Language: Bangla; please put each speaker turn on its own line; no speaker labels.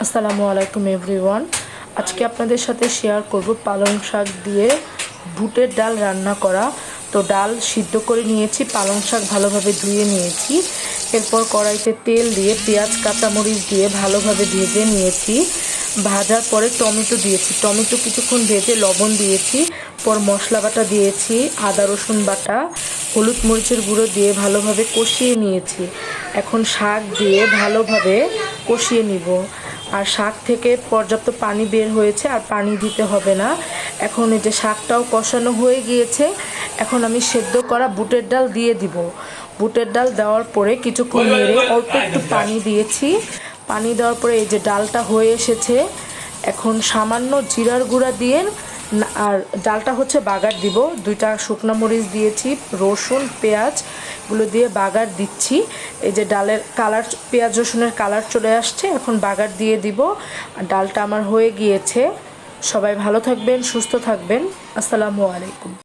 আসসালামু আলাইকুম এভরিওয়ান। আজকে আপনাদের সাথে শেয়ার করব পালং শাক দিয়ে বুটের ডাল রান্না করা। তো ডাল সিদ্ধ করে নিয়েছি, পালং শাক ভালোভাবে ধুয়ে নিয়েছি। এরপর কড়াইতে তেল দিয়ে পেঁয়াজ কাঁচামরিচ দিয়ে ভালোভাবে ভেজে নিয়েছি। ভাজার পরে টমেটো দিয়েছি, টমেটো কিছুক্ষণ ভেজে লবণ দিয়েছি। পর মশলা বাটা দিয়েছি, আদা রসুন বাটা, হলুদ মরিচের গুঁড়ো দিয়ে ভালোভাবে কষিয়ে নিয়েছি। এখন শাক দিয়ে ভালোভাবে কষিয়ে নিব। আর শাক থেকে পর্যাপ্ত পানি বের হয়েছে, আর পানি দিতে হবে না। এখন এই যে শাকটাও কষানো হয়ে গিয়েছে, এখন আমি সেদ্ধ করা বুটের ডাল দিয়ে দিব। বুটের ডাল দেওয়ার পরে কিছুক্ষণ নেড়ে অল্প একটু পানি দিয়েছি। পানি দেওয়ার পরে এই যে ডালটা হয়ে এসেছে। এখন সামান্য জিরার গুঁড়া দিয়ে, আর ডালটা হচ্ছে বাগার দিব। 2টা শুকনো মরিচ দিয়েছি, রসুন পেঁয়াজগুলো দিয়ে বাগার দিচ্ছি। এই যে ডালের কালার, পেঁয়াজ রসুনের কালার চলে আসছে, এখন বাগার দিয়ে দিব। আর ডালটা আমার হয়ে গিয়েছে। সবাই ভালো থাকবেন, সুস্থ থাকবেন। আসসালামু আলাইকুম।